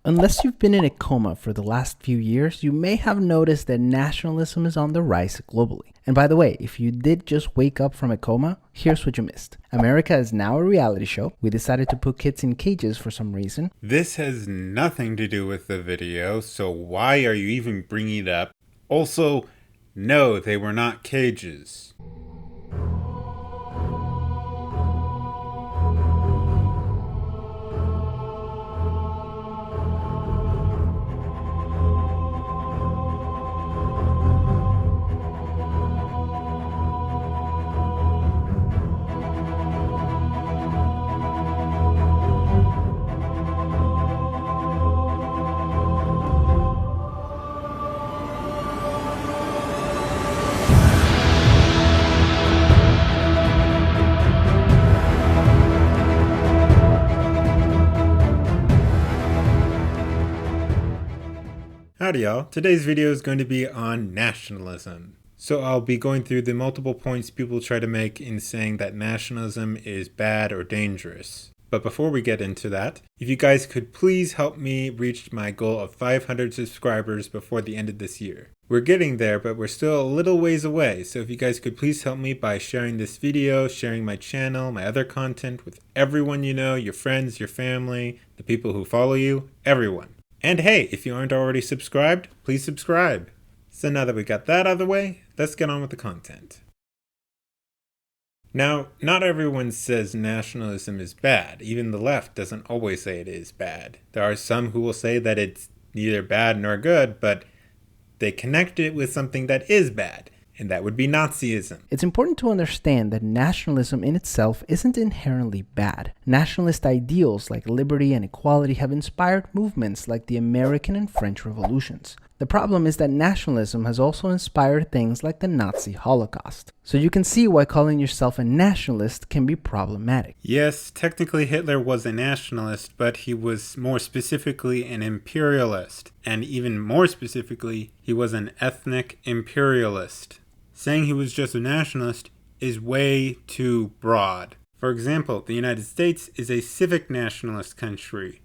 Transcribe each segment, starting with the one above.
Unless you've been in a coma for the last few years, you may have noticed that nationalism is on the rise globally. And by the way, if you did just wake up from a coma, here's what you missed. America is now a reality show. We decided to put kids in cages for some reason. This has nothing to do with the video, so why are you even bringing it up? Also, no, they were not cages. Howdy y'all, today's video is going to be on nationalism. So I'll be going through the multiple points people try to make in saying that nationalism is bad or dangerous. But before we get into that, if you guys could please help me reach my goal of 500 subscribers before the end of this year. We're getting there, but we're still a little ways away, so if you guys could please help me by sharing this video, sharing my channel, my other content with everyone you know, your friends, your family, the people who follow you, everyone. And hey, if you aren't already subscribed, please subscribe. So now that we got that out of the way, let's get on with the content. Now, not everyone says nationalism is bad. Even the left doesn't always say it is bad. There are some who will say that it's neither bad nor good, but they connect it with something that is bad, and that would be Nazism. It's important to understand that nationalism in itself isn't inherently bad. Nationalist ideals like liberty and equality have inspired movements like the American and French revolutions. The problem is that nationalism has also inspired things like the Nazi Holocaust. So you can see why calling yourself a nationalist can be problematic. Yes, technically Hitler was a nationalist, but he was more specifically an imperialist. And even more specifically, he was an ethnic imperialist. Saying he was just a nationalist is way too broad. For example, the United States is a civic nationalist country.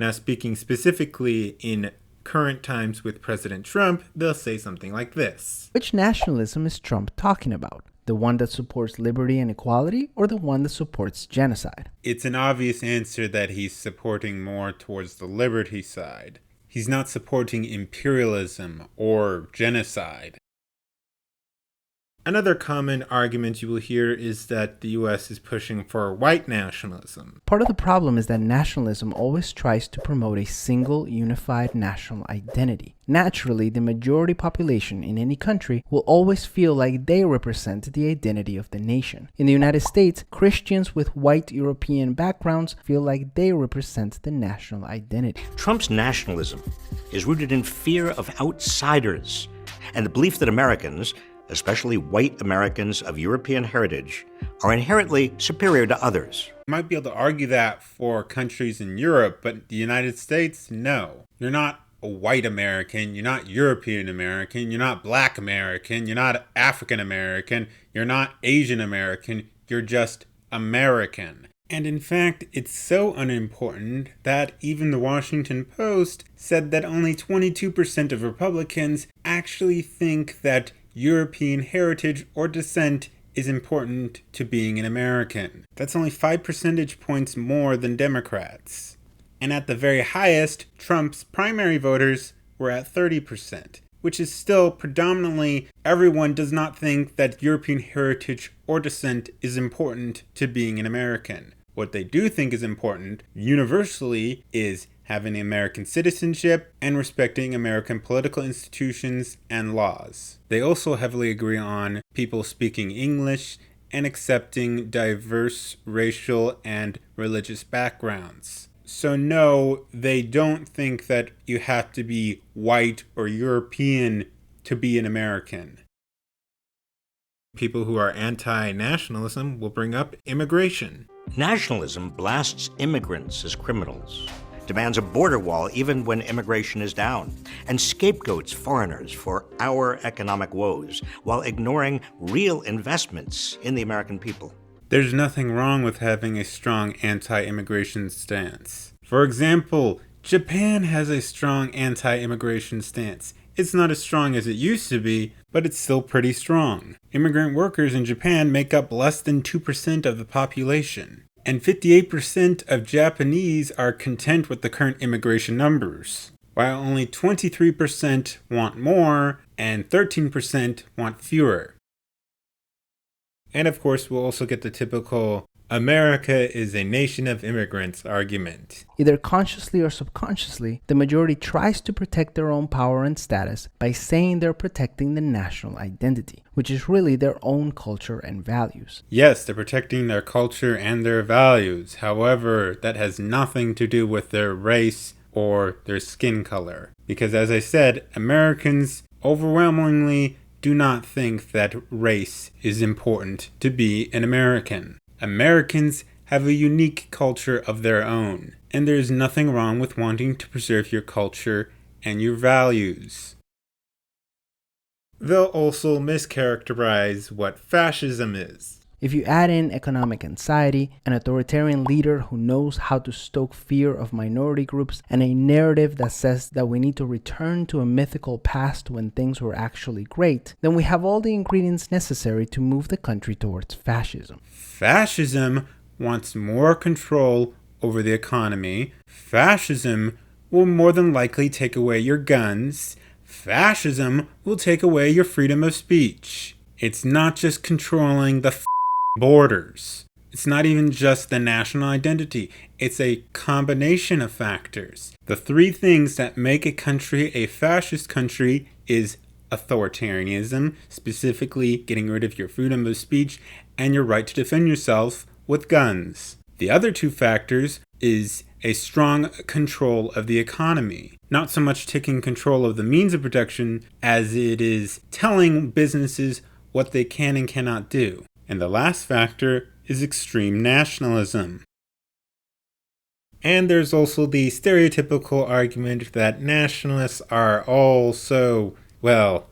Now, speaking specifically in current times with President Trump, they'll say something like this. Which nationalism is Trump talking about? The one that supports liberty and equality, or the one that supports genocide? It's an obvious answer that he's supporting more towards the liberty side. He's not supporting imperialism or genocide. Another common argument you will hear is that the US is pushing for white nationalism. Part of the problem is that nationalism always tries to promote a single, unified national identity. Naturally, the majority population in any country will always feel like they represent the identity of the nation. In the United States, Christians with white European backgrounds feel like they represent the national identity. Trump's nationalism is rooted in fear of outsiders and the belief that Americans, especially white Americans of European heritage, are inherently superior to others. You might be able to argue that for countries in Europe, but the United States, no. You're not a white American, you're not European American, you're not Black American, you're not African American, you're not Asian American, you're just American. And in fact, it's so unimportant that even the Washington Post said that only 22% of Republicans actually think that European heritage or descent is important to being an American. That's only 5 percentage points more than Democrats. And at the very highest, Trump's primary voters were at 30%, which is still predominantly everyone does not think that European heritage or descent is important to being an American. What they do think is important universally is having American citizenship and respecting American political institutions and laws. They also heavily agree on people speaking English and accepting diverse racial and religious backgrounds. So no, they don't think that you have to be white or European to be an American. People who are anti-nationalism will bring up immigration. Nationalism blasts immigrants as criminals, demands a border wall even when immigration is down, and scapegoats foreigners for our economic woes while ignoring real investments in the American people. There's nothing wrong with having a strong anti-immigration stance. For example, Japan has a strong anti-immigration stance. It's not as strong as it used to be, but it's still pretty strong. Immigrant workers in Japan make up less than 2% of the population, and 58% of Japanese are content with the current immigration numbers, while only 23% want more and 13% want fewer. And of course, we'll also get the typical America is a nation of immigrants argument. Either consciously or subconsciously, the majority tries to protect their own power and status by saying they're protecting the national identity, which is really their own culture and values. Yes, they're protecting their culture and their values. However, that has nothing to do with their race or their skin color. Because as I said, Americans overwhelmingly do not think that race is important to be an American. Americans have a unique culture of their own, and there is nothing wrong with wanting to preserve your culture and your values. They'll also mischaracterize what fascism is. If you add in economic anxiety, an authoritarian leader who knows how to stoke fear of minority groups, and a narrative that says that we need to return to a mythical past when things were actually great, then we have all the ingredients necessary to move the country towards fascism. Fascism wants more control over the economy. Fascism will more than likely take away your guns. Fascism will take away your freedom of speech. It's not just controlling the borders. It's not even just the national identity. It's a combination of factors. The three things that make a country a fascist country is authoritarianism, specifically getting rid of your freedom of speech and your right to defend yourself with guns. The other two factors is a strong control of the economy. Not so much taking control of the means of production as it is telling businesses what they can and cannot do. And the last factor is extreme nationalism. And there's also the stereotypical argument that nationalists are all so, well,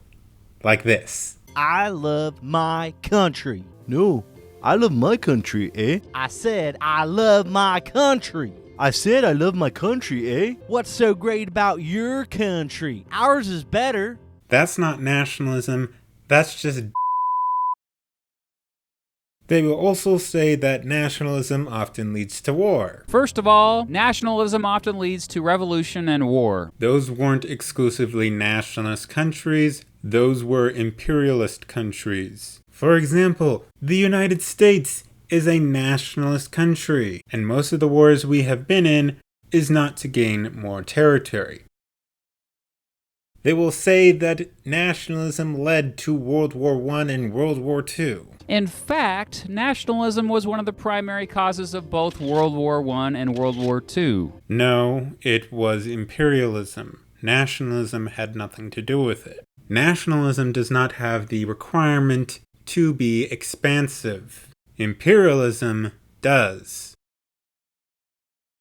like this. I love my country. No, I love my country, eh? I said I love my country. I said I love my country, eh? What's so great about your country? Ours is better. That's not nationalism, that's just They will also say that nationalism often leads to war. First of all, nationalism often leads to revolution and war. Those weren't exclusively nationalist countries, those were imperialist countries. For example, the United States is a nationalist country, and most of the wars we have been in is not to gain more territory. They will say that nationalism led to World War I and World War II. In fact, nationalism was one of the primary causes of both World War I and World War II. No, it was imperialism. Nationalism had nothing to do with it. Nationalism does not have the requirement to be expansive. Imperialism does.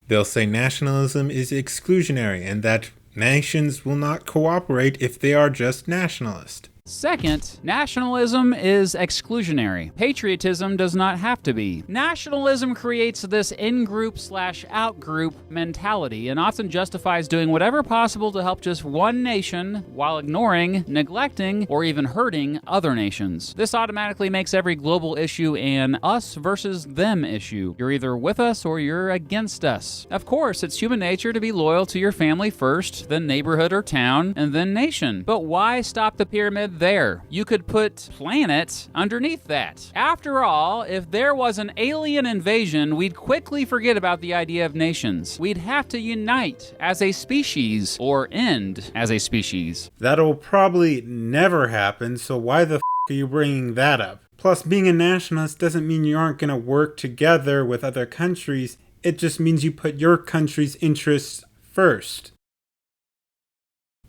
They'll say nationalism is exclusionary and that nations will not cooperate if they are just nationalist. Second, nationalism is exclusionary. Patriotism does not have to be. Nationalism creates this in-group/out-group mentality and often justifies doing whatever possible to help just one nation while ignoring, neglecting, or even hurting other nations. This automatically makes every global issue an us versus them issue. You're either with us or you're against us. Of course, it's human nature to be loyal to your family first, then neighborhood or town, and then nation. But why stop the pyramid there? You could put planet underneath that. After all, if there was an alien invasion, we'd quickly forget about the idea of nations. We'd have to unite as a species or end as a species. That'll probably never happen, so why the are you bringing that up? Plus, being a nationalist doesn't mean you aren't going to work together with other countries. It just means you put your country's interests first.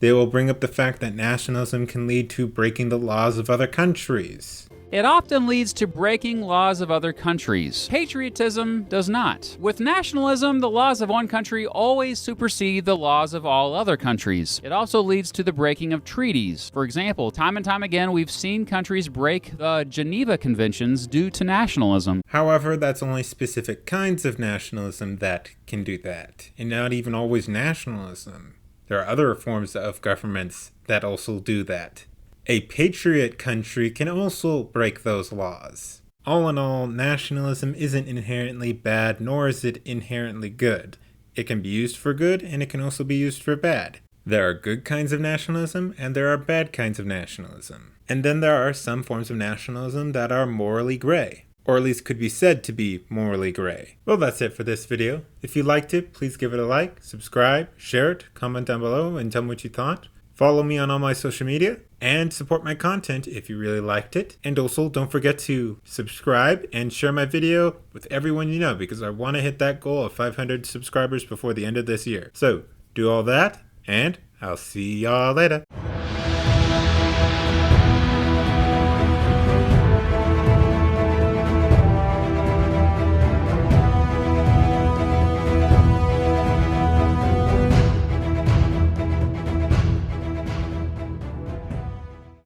They will bring up the fact that nationalism can lead to breaking the laws of other countries. it often leads to breaking laws of other countries. Patriotism does not. With nationalism, the laws of one country always supersede the laws of all other countries. It also leads to the breaking of treaties. For example, time and time again, we've seen countries break the Geneva Conventions due to nationalism. However, that's only specific kinds of nationalism that can do that, and not even always nationalism. There are other forms of governments that also do that. A patriot country can also break those laws. All in all, nationalism isn't inherently bad, nor is it inherently good. It can be used for good, and it can also be used for bad. There are good kinds of nationalism, and there are bad kinds of nationalism. And then there are some forms of nationalism that are morally gray, or at least could be said to be morally gray. Well, that's it for this video. If you liked it, please give it a like, subscribe, share it, comment down below, and tell me what you thought. Follow me on all my social media, and support my content if you really liked it. And also, don't forget to subscribe and share my video with everyone you know, because I want to hit that goal of 500 subscribers before the end of this year. So, do all that, and I'll see y'all later.